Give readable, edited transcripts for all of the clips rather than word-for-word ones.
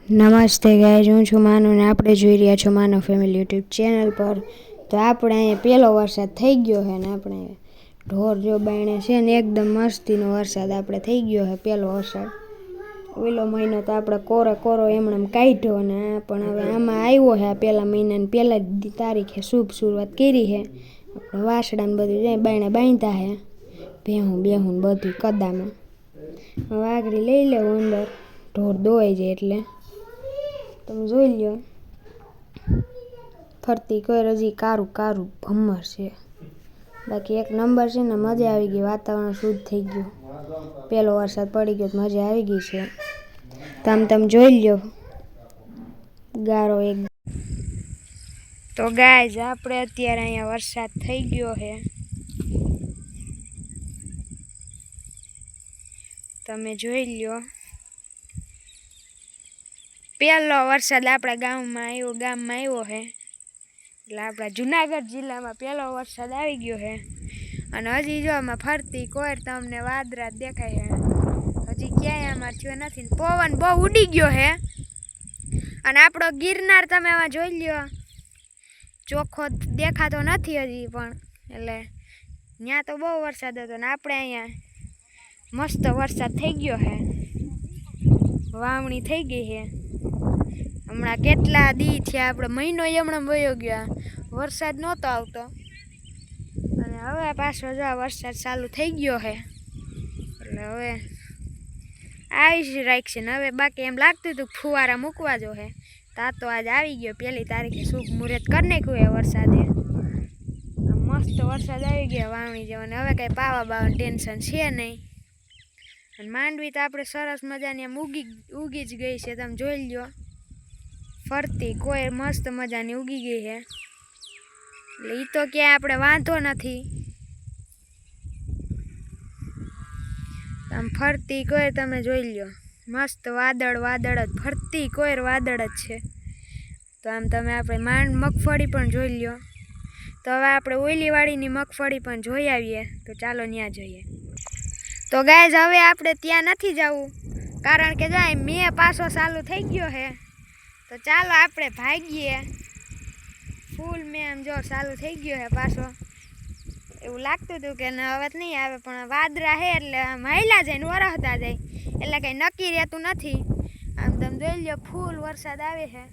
નમસ્તે ગાઈઝ, હું છું માનવ ને આપણે જોઈ રહ્યા છો માનવ ફેમિલી યુટ્યુબ ચેનલ પર. તો આપણે અહીંયા પહેલો વરસાદ થઈ ગયો છે ને આપણે ઢોર જો બાયણે છે ને એકદમ મસ્તીનો વરસાદ આપણે થઈ ગયો છે. પહેલો વરસાદ ઓલો મહિનો તો આપણે કોરો એમણે કાઢ્યો ને પણ હવે આમાં આવ્યો છે. આ પહેલા મહિનાની પહેલા તારીખે શુભ શરૂઆત કરી છે. આપણે વાસડાને બધું જાય બાયણે બાંધ્યા છે, બેહું બધું કદામાં. હવે આગળ લઈ લેવું અંદર, ઢોર દોવાઈ જાય એટલે. તમે જોઈ લ્યો, ફરતી કોઈ હજી કારું ભમર છે. બાકી એક નંબર છે ને, મજા આવી ગઈ. વાતાવરણ શુદ્ધ થઈ ગયું, પહેલો વરસાદ પડી ગયો, મજા આવી ગઈ છે. તમે જોઈ લ્યો ગારો એક. તો ગાઈઝ આપણે અત્યારે અહીંયા વરસાદ થઈ ગયો છે. તમે જોઈ લ્યો, પહેલો વરસાદ આપણા ગામમાં આવ્યો છે. એટલે આપણા જુનાગઢ જિલ્લામાં પહેલો વરસાદ આવી ગયો છે. અને હજી જો આમાં ફરતી કોઈર તમને વાદળા દેખાય છે. હજી ક્યાંય આમાં થયો નથી. પવન બહુ ઉડી ગયો છે. અને આપણો ગિરનાર તમે આમાં જોઈ લ્યો, ચોખ્ખો દેખાતો નથી હજી પણ. એટલે ત્યાં તો બહુ વરસાદ હતો ને આપણે અહીંયા મસ્ત વરસાદ થઈ ગયો છે. વાવણી થઈ ગઈ છે. હમણાં કેટલા દી થયા, આપણે મહિનો હમણાં વયો ગયા, વરસાદ નહોતો આવતો. અને હવે પાછો જો વરસાદ ચાલુ થઈ ગયો છે. એટલે હવે આવી જ રાખશે ને. હવે બાકી એમ લાગતું હતું ફુવારા મૂકવા જો છે. તા તો આજ આવી ગયો, 1 તારીખે શુભ મુહૂર્ત કરી નાખ્યું એ વરસાદે. મસ્ત વરસાદ આવી ગયો વાવણી જેવાને. હવે કંઈ પાવા ટેન્શન છે નહીં. અને માંડવી તો આપણે સરસ મજાની આમ ઉગી જ ગઈ છે. તમે જોઈ લ્યો, ફરતી કોઈ મસ્ત મજાની ઉગી ગઈ છે. એટલે એ તો ક્યાંય આપણે વાંધો નથી. આમ ફરતી કોઈ તમે જોઈ લ્યો, મસ્ત વાદળ જ, ફરતી કોઈ વાદળ જ છે. તો આમ તમે આપણે મગફળી પણ જોઈ લ્યો. તો હવે આપણે ઓઈલીવાળીની મગફળી પણ જોઈ આવીએ. તો ચાલો ત્યાં જોઈએ. તો ગાઈઝ હવે આપણે ત્યાં નથી જવું, કારણ કે જો મેં પાછો ચાલુ થઈ ગયો છે. તો ચાલો આપણે ભાગીએ. ફૂલ મેં આમ જો ચાલુ થઈ ગયો છે પાછો. એવું લાગતું હતું કે હવે નહીં આવે, પણ વાદળા છે એટલે આમ હાલ્યા જાય ને વરસતા જાય, એટલે કંઈ નક્કી રહેતું નથી. આમ તમે જોઈ લો, ફૂલ વરસાદ આવે છે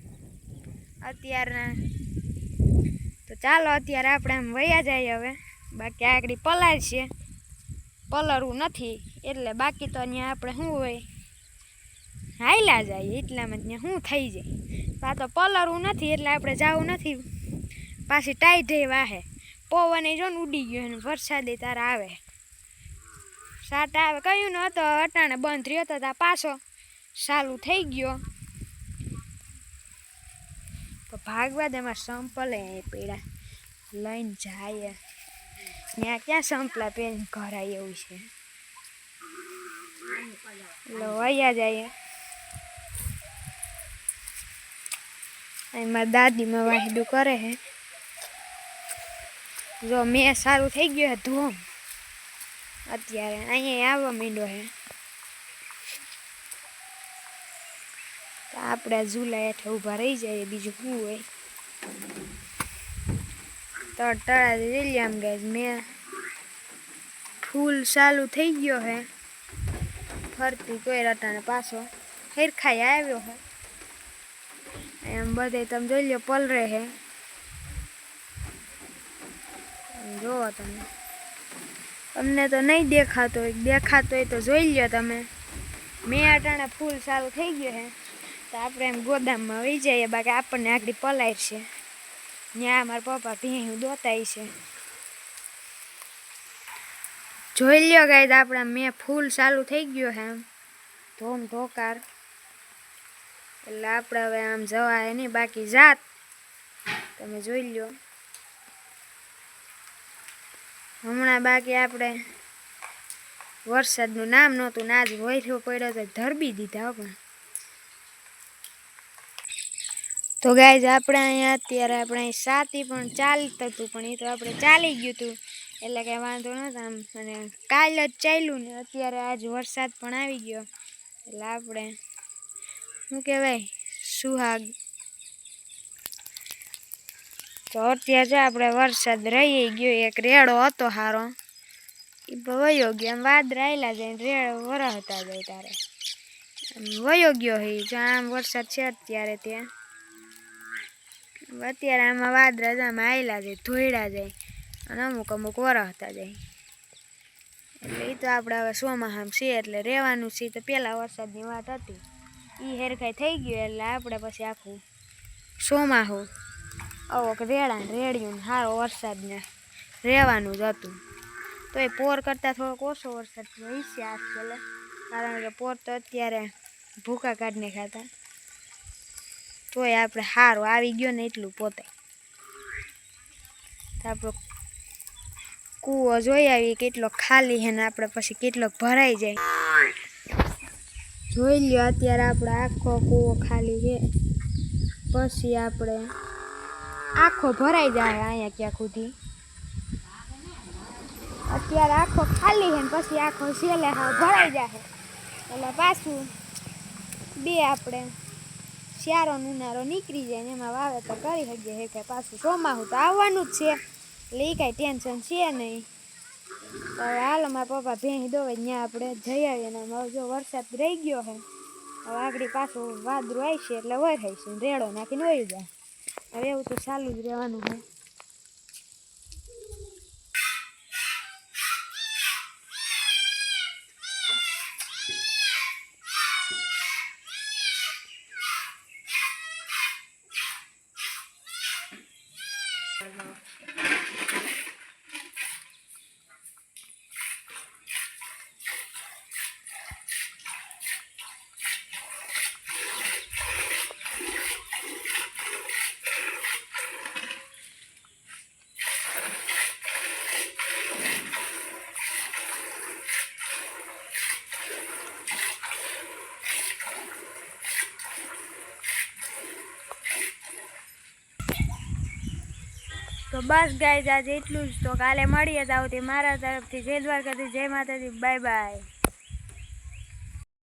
અત્યારના. તો ચાલો અત્યારે આપણે આમ વયા જાય હવે. બાકી આગળ પલાળ છે, પલળવું નથી એટલે બાકી તો અહીંયા આપણે શું હોય, હાલ્યા જાય એટલામાં ત્યાં શું થઈ જાય. આ તો પલળવું નથી એટલે આપણે જવું નથી. પાછી ટાઈટ વાહે પવન જો ને ઉડી ગયો ને વરસાદે તારા આવે, સાટા આવે. કયું ન હતો અટાણે બંધ રહ્યો હતો, ત્યાં પાછો ચાલુ થઈ ગયો. તો ભાગવા દે, એમાં સંપલે પેડા લઈને જાય. ત્યાં ક્યાં સંપલા પહેરીને ઘરાય એવું છે. એટલે વયા જાય. એમાં દાદીમાં વાહિદું કરે છે. જો મેં સારું થઈ ગયો છે ધોમ. અત્યારે અહીંયા આવવા માંડ્યો છે. તો આપણે ઝૂલા હેઠે ઊભા રહી જાય, બીજું શું હોય. તળા જઈ લે આમ ગાય. મેં ફૂલ ચાલુ થઈ ગયો છે. ફરતી કોઈ રટાને પાછો હેરખાઈ આવ્યો છે. એમ બધે તમે જોઈ લો પલરે છે. જોવો તમે, તમને તો નહીં દેખાતો હોય તો જોઈ લો તમે. મેં અટાણે ફૂલ ચાલુ થઈ ગયો છે. તો આપણે એમ ગોદામમાં વહી જઈએ. બાકી આપણને આગળ પલાય છે. ત્યાં મારા પપ્પા ભેહું દોતાય છે. જોઈ લ્યો ગાય, આપણે મેં ફૂલ ચાલુ થઈ ગયો છે આમ ધોકાર. એટલે આપણે હવે આમ જવાય નહીં, બાકી જાત તમે જોઈ લ્યો. હમણાં બાકી આપણે વરસાદનું નામ નહોતું ને આજ વહેલો પડ્યો તો ધરબી દીધા. પણ તો ગાઈઝ આપણે અહીંયા અત્યારે આપણે સાતી પણ ચાલતું હતું, પણ એ તો આપણે ચાલી ગયું હતું એટલે કંઈ વાંધો નહોતો આમ. અને કાલ જ ચાલ્યું ને અત્યારે આજ વરસાદ પણ આવી ગયો. એટલે આપણે શું કહેવાય, સુહાગ. તો અત્યારે જો આપણે વરસાદ રહી ગયો, એક રેડો હતો સારો એ વયો ગયો, આમ વાદળા આવેલા જાય રેડો વરસતા જાય તારે વયો ગયો હે. જો આમ વરસાદ છે અત્યારે ત્યાં, અત્યારે આમાં વાદળા આમાં આવેલા જાય ધોઈડા જાય અને અમુક અમુક વરસતા જાય. એટલે એ તો આપણે હવે ચોમાસામાં છે એટલે રહેવાનું છે. તો પહેલાં વરસાદની વાત હતી એ હેરખાઈ થઈ ગયું એટલે આપણે પછી આખું ચોમાસું આવો રેડા ને રેડિયું સારો વરસાદને રહેવાનું જ હતું. તો એ પોર કરતાં થોડોક ઓછો વરસાદ થયો છે આજકાલ, કારણ કે પોર તો અત્યારે ભૂકા કાઢને ખાતા. તોય આપણે સારું આવી ગયો ને એટલું પોતે. તો આપણો કૂવો જોઈ આવી કેટલો ખાલી છે ને આપણે પછી કેટલોક ભરાઈ જાય જોઈ લ્યો. અત્યારે આપણે આખો કૂવો ખાલી છે, પછી આપણે આખો ભરાઈ જાય અહીંયા ક્યાં સુધી. અત્યારે આખો ખાલી છે ને પછી આખો છેલ્લે ભરાઈ જાય એટલે પાછું બે આપણે શિયાળો ઉનાળો નીકળી જાય ને એમાં વાવેતર કરી શકીએ કે પાછું ચોમાસું તો આવવાનું જ છે એટલે એ કાંઈ ટેન્શન છે નહીં. તો હવે હાલો મારા પપ્પા ભેંસ દોવે ત્યાં આપણે જઈ આવીએ ને હવે જો વરસાદ રહી ગયો છે. હવે આગળ પાછું વાદળું આવશે એટલે વરસાઈ છે રેડો નાખીને વહી જાય. હવે એવું તો ચાલુ જ રહેવાનું છે. તો બસ ગાઈઝ આજે એટલું જ. તો કાલે મળીએ. તો આવતી મારા તરફથી જય દ્વારકાધીશ, જય માતાજી, બાય બાય.